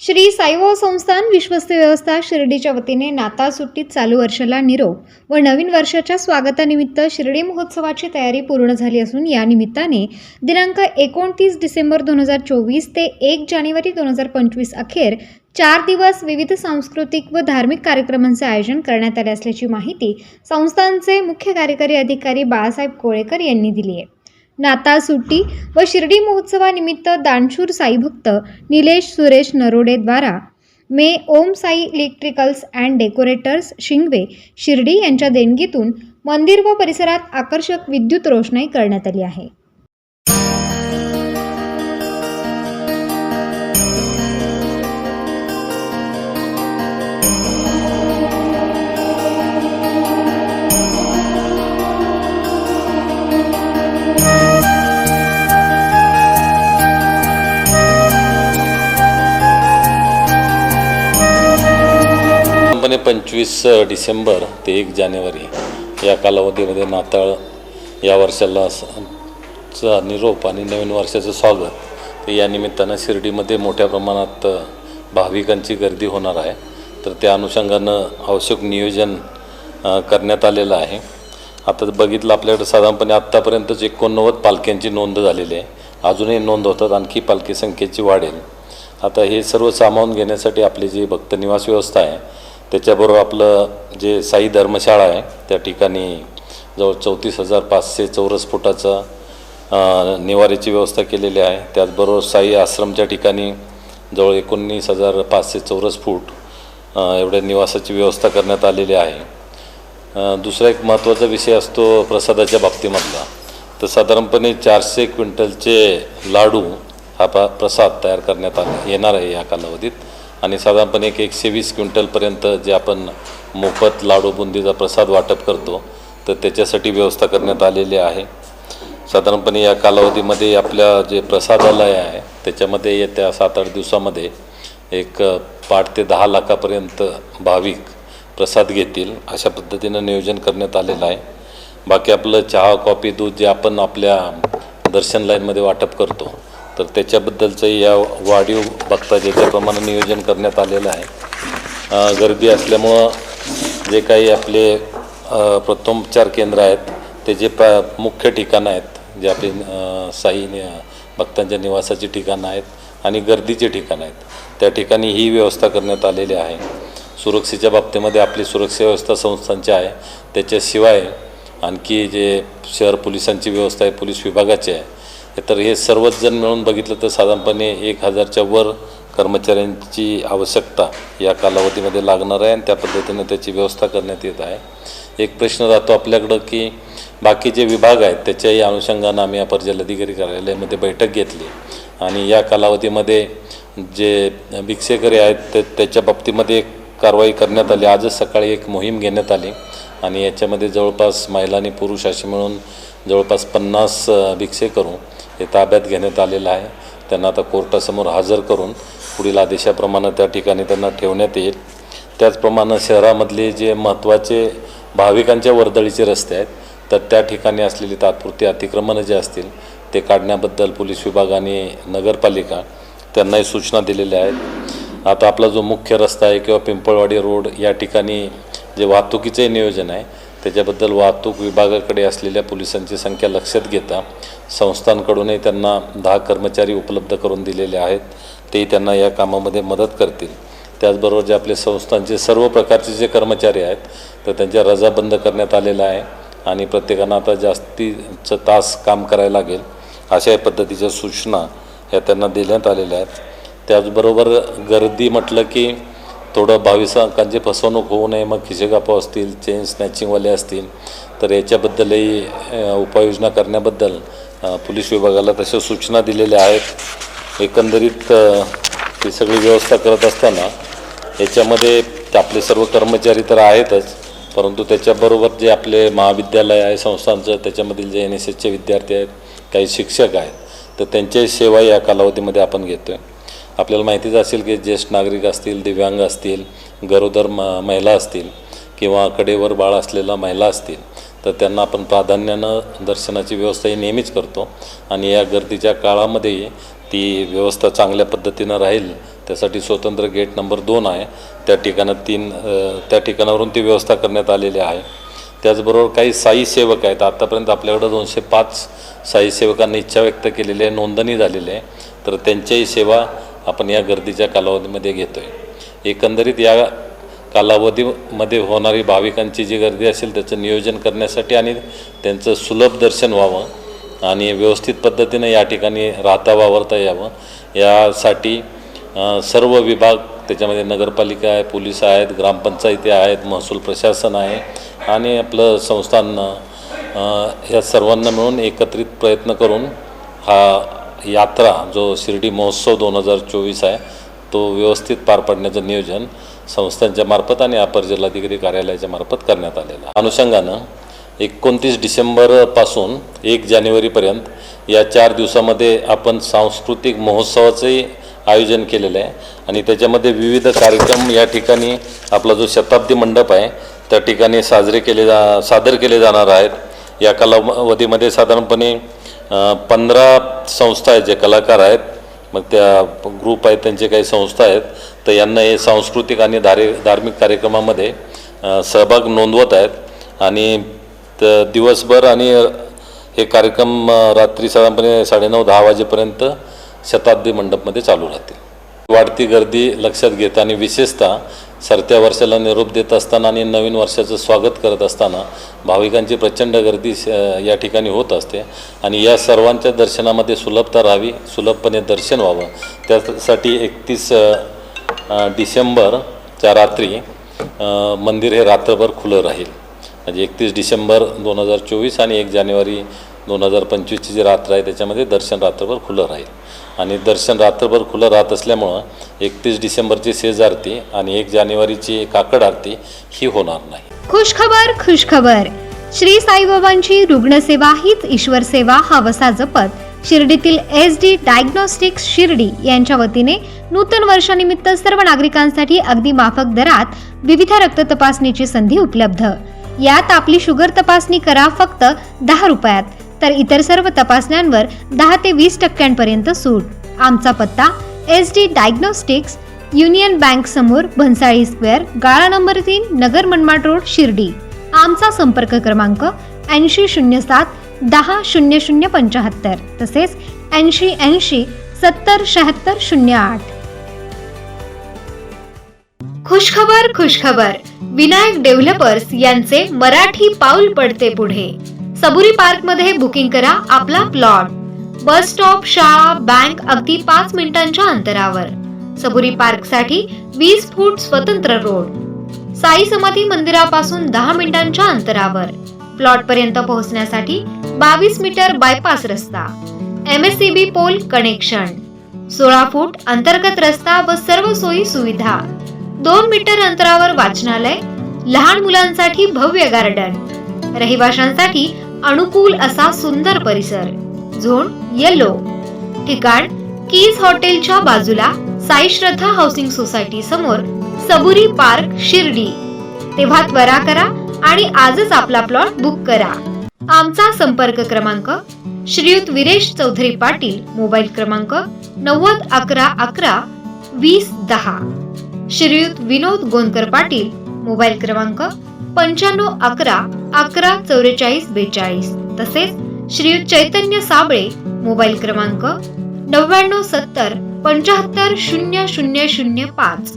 श्री साईबाबा संस्थान विश्वस्त व्यवस्था शिर्डीच्या वतीने नाताळ सुट्टीत चालू वर्षाला निरोप व नवीन वर्षाच्या स्वागतानिमित्त शिर्डी महोत्सवाची तयारी पूर्ण झाली असून या निमित्ताने दिनांक 29 डिसेंबर 2024 ते 1 जानेवारी 2025 अखेर 4 दिवस विविध सांस्कृतिक व धार्मिक कार्यक्रमांचे आयोजन करण्यात आले असल्याची माहिती संस्थानचे मुख्य कार्यकारी अधिकारी बाळासाहेब कोळेकर यांनी दिली आहे। नाताळ सुट्टी व शिर्डी महोत्सवानिमित्त दानशूर साईभक्त निलेश सुरेश नरोडे द्वारा मे Om Sai electricals and decorators Shingave Shirdi यांच्या देणगीतून मंदिर व परिसरात आकर्षक विद्युत रोषणाई करण्यात आली आहे। साधारणपणे 25 डिसेंबर ते 1 जानेवारी या कालावधीमध्ये नाताळ या वर्षाला निरोप आणि नवीन वर्षाचं स्वागत तर या निमित्तानं शिर्डीमध्ये मोठ्या प्रमाणात भाविकांची गर्दी होणार आहे। तर त्या अनुषंगानं आवश्यक नियोजन करण्यात आलेलं आहे। आता बघितलं आपल्याकडे साधारणपणे आत्तापर्यंतच 89 पालख्यांची नोंद झालेली आहे। अजूनही नोंद होतात, आणखी पालखी संख्येची वाढेल। आता हे सर्व सामावून घेण्यासाठी आपली जी भक्त निवास व्यवस्था आहे त्याच्याबरोबर आपलं जे साई धर्मशाळा आहे त्या ठिकाणी जवळ 34,500 चौरस फुटाचा निवाऱ्याची व्यवस्था केलेली आहे। त्याचबरोबर साई आश्रमच्या ठिकाणी जवळ 19,500 चौरस फूट एवढ्या निवासाची व्यवस्था करण्यात आलेली आहे। दुसरा एक महत्त्वाचा विषय असतो प्रसादाच्या बाबतीमधला, तर साधारणपणे 400 क्विंटलचे लाडू हा प्रसाद तयार करण्यात येणार आहे या कालावधीत आणि साधारणपणे 120 क्विंटलपर्यंत जे आपण मोफत लाडू बुंदीचा प्रसाद वाटप करतो तर त्याच्यासाठी व्यवस्था करण्यात आलेली आहे। साधारणपणे या कालावधीमध्ये आपल्या जे प्रसादालय आहे त्याच्यामध्ये येत्या 7-8 दिवसामध्ये एक 5 ते 10 लाखापर्यंत भाविक प्रसाद घेतील अशा पद्धतीनं नियोजन करण्यात आलेलं आहे। बाकी आपलं चहा कॉफी दूध जे आपण आपल्या दर्शन लाईनमध्ये वाटप करतो तर त्याच्याबद्दलचं या वाढीव बघता ज्याप्रमाणे नियोजन करण्यात आलेलं आहे। गर्दी असल्यामुळं जे काही आपले प्रथमोपचार केंद्र आहेत ते जे मुख्य ठिकाणं आहेत जे आपले साई भक्तांच्या निवासाची ठिकाणं आहेत आणि गर्दीची ठिकाणं आहेत त्या ठिकाणी ही व्यवस्था करण्यात आलेली आहे। सुरक्षेच्या बाबतीमध्ये आपली सुरक्षा व्यवस्था संस्थांची आहे, त्याच्याशिवाय आणखी जे शहर पोलिसांची व्यवस्था आहे पोलीस विभागाची आहे। तर हे सर्वच जण मिळून बघितलं तर साधारणपणे 1000च्या वर कर्मचाऱ्यांची आवश्यकता या कालावधीमध्ये लागणार आहे आणि त्या पद्धतीने त्याची व्यवस्था करण्यात येत आहे। एक प्रश्न राहतो आपल्याकडं की बाकी जे विभाग आहेत त्याच्याही अनुषंगानं आम्ही अपर जिल्हाधिकारी कार्यालयामध्ये बैठक घेतली आणि या कालावधीमध्ये जे भिक्षेकरी आहेत त्याच्या बाबतीमध्ये एक कारवाई करण्यात आली। आजच सकाळी एक मोहीम घेण्यात आली आणि याच्यामध्ये जवळपास महिला आणि पुरुष असे मिळून जवळपास 50 भिक्षेकरू हे ताब्यात घेण्यात आलेलं आहे। त्यांना आता कोर्टासमोर हजर करून पुढील आदेशाप्रमाणे त्या ठिकाणी त्यांना ठेवण्यात येईल। त्याचप्रमाणे शहरामधले जे महत्त्वाचे भाविकांच्या वर्दळीचे रस्ते आहेत तर त्या ठिकाणी असलेली तात्पुरती अतिक्रमणं जे असतील ते काढण्याबद्दल पोलीस विभाग आणि नगरपालिका त्यांनाही सूचना दिलेल्या आहेत। आता आपला जो मुख्य रस्ता आहे किंवा पिंपळवाडी रोड या ठिकाणी जे वाहतुकीचे नियोजन आहे त्याच्याबद्दल वाहतूक विभागाकडे असलेल्या पोलिसांची संख्या लक्षात घेता संस्थांकडूनही त्यांना 10 कर्मचारी उपलब्ध करून दिलेले आहेत, तेही त्यांना या कामामध्ये मदत करतील। त्याचबरोबर जे आपले संस्थांचे सर्व प्रकारचे जे कर्मचारी आहेत तर त्यांच्या रजा बंद करण्यात आलेला आहे आणि प्रत्येकानं आता जास्तीचं तास काम करायला लागेल अशा पद्धतीच्या सूचना या त्यांना देण्यात आलेल्या आहेत। त्याचबरोबर गर्दी म्हटलं की थोडं भाविकांची फसवणूक होऊ नये, मग खिसेगापा असतील, चेन स्नॅचिंगवाले असतील तर याच्याबद्दलही उपाययोजना करण्याबद्दल पोलीस विभागाला तशा सूचना दिलेल्या आहेत। एकंदरीत ही सगळी व्यवस्था करत असताना याच्यामध्ये आपले सर्व कर्मचारी तर आहेतच, परंतु त्याच्याबरोबर जे आपले महाविद्यालय आहे संस्थांचं त्याच्यामधील जे NSSचे विद्यार्थी आहेत, काही शिक्षक आहेत तर त्यांच्याही सेवा या कालावधीमध्ये आपण घेतो आहे। आपल्याला माहितीच असेल की ज्येष्ठ नागरिक असतील, दिव्यांग असतील, गरोदर महिला असतील किंवा कडेवर बाळ असलेल्या महिला असतील तर त्यांना आपण प्राधान्यानं दर्शनाची व्यवस्था ही नेहमीच करतो आणि या गर्दीच्या काळामध्ये ती व्यवस्था चांगल्या पद्धतीनं राहील त्यासाठी स्वतंत्र गेट नंबर 2 आहे, त्या ठिकाणावरून ती व्यवस्था करण्यात आलेली आहे. त्याचबरोबर काही साई सेवक आहेत. आत्तापर्यंत आपल्याकडं 205 साई सेवकांनी इच्छा व्यक्त केलेली आहे, नोंदणी झालेली आहे, तर त्यांच्याही सेवा आपण या गर्दीच्या कालावधीमध्ये घेतो आहे. एकंदरीत या कालावधीमध्ये होणारी भाविकांची जी गर्दी असेल त्याचं नियोजन करण्यासाठी आणि त्यांचं सुलभ दर्शन व्हावं आणि व्यवस्थित पद्धतीने या ठिकाणी राहता वावरता यावं यासाठी सर्व विभाग, त्याच्यामध्ये नगरपालिका आहे, पोलीस आहेत, ग्रामपंचायती आहेत, महसूल प्रशासन आहे आणि आपलं संस्थान, या सर्वांना मिळून एकत्रित प्रयत्न करून हा यात्रा जो शिर्डी महोत्सव 2024 आहे तो व्यवस्थित पार पाडण्याचं नियोजन संस्थांच्या मार्फत आणि अपर जिल्हाधिकारी कार्यालयाच्या मार्फत करण्यात आलेलं आहे. अनुषंगानं 29 डिसेंबरपासून 1 जानेवारीपर्यंत या 4 दिवसामध्ये आपण सांस्कृतिक महोत्सवाचंही आयोजन केलेलं आहे आणि त्याच्यामध्ये विविध कार्यक्रम या ठिकाणी आपला जो शताब्दी मंडप आहे त्या ठिकाणी सादर केले जाणार आहेत. या कालावधीमध्ये साधारणपणे 15 संस्था आहेत, जे कलाकार आहेत, मग त्या ग्रुप आहेत, त्यांचे काही संस्था आहेत, तर यांना हे सांस्कृतिक आणि धार्मिक कार्यक्रमामध्ये सहभाग नोंदवत आहेत आणि दिवसभर आणि हे कार्यक्रम रात्री साधारणपणे 9:30-10 वाजेपर्यंत शताब्दी मंडपमध्ये चालू राहतील. वाढती गर्दी लक्षात घेता आणि विशेषतः सरत्या वर्षाला निरोप देत असताना आणि नवीन वर्षाचं स्वागत करत असताना भाविकांची प्रचंड गर्दी या ठिकाणी होत असते आणि या सर्वांच्या दर्शनामध्ये सुलभता राहावी, सुलभपणे दर्शन व्हावं, त्यासाठी 31 डिसेंबरच्या रात्री मंदिर हे रात्रभर खुलं राहील. म्हणजे 31 डिसेंबर 2024 आणि 1 जानेवारी 2025ची जी रात्र आहे त्याच्यामध्ये दर्शन रात्रभर खुलं राहील आणि दर्शन रात्रभर खुलं राहत असल्यामुळं 31 डिसेंबरची सेज आरती आणि 1 जानेवारीची काकड आरती ही होणार नाही. खुशखबर, श्री साईबाबांची रुग्णसेवा हीच ईश्वर सेवा हा वसा जपत शिर्डीतील SD डायग्नोस्टिक्स शिर्डी यांच्या वतीने नूतन वर्षानिमित्त सर्व नागरिकांसाठी अगदी माफक दरात विविध रक्त तपासणीची संधी उपलब्ध. यात आपली शुगर तपासणी करा फक्त 10 रुपयात, तर इतर सर्व तपासण्यांवर 10 ते 20% सूट. आमचा पत्ता SD डायग्नोस्टिक्स, युनियन बँक समोर, भन्साळी स्क्वेअर, गाळा नंबर 3, नगर मनमाड रोड, शिर्डी. आमचा संपर्क क्रमांक 8007 10 0075 तसेच 8080 70 76 08. खुशखबर, विनायक डेव्हलपर्स यांचे मराठी पाऊल पडते पुढे. सबुरी पार्क मध्ये बुकिंग करा आपला प्लॉट. बस स्टॉप, शाळा, बँक अगदी 5 मिनिटांच्या अंतरावर. सबुरी पार्क साठी 20 फूट स्वतंत्र रोड. साई समाधी मंदिरापासून 10 मिनिटांच्या अंतरावर. प्लॉट पर्यंत पोहोचण्यासाठी 22 मीटर बायपास रस्ता. MSCB pole connection. 16 फूट अंतर्गत रस्ता व सर्व सोयी सुविधा. 2 मीटर अंतरावर वाचनालय. लहान मुलांसाठी भव्य गार्डन. रहिवाशांसाठी अनुकूल असा सुंदर परिसर. Zone yellow. ठिकाण कीज हॉटेलच्या बाजूला, साई श्रद्धा हाऊसिंग सोसायटी समोर, सबुरी पार्क, शिर्डी. तेव्हा त्वरा करा आणि आजच आपला प्लॉट बुक करा. आमचा संपर्क क्रमांक श्रीयुत विरेश चौधरी पाटील, मोबाईल क्रमांक 90 11 11 20 10. श्रीयुत विनोद गोंदकर पाटील, मोबाईल क्रमांक 95 11 11 44 42. तसेच श्रीयुत चैतन्य साबळे, मोबाईल क्रमांक 99 70 75 0005.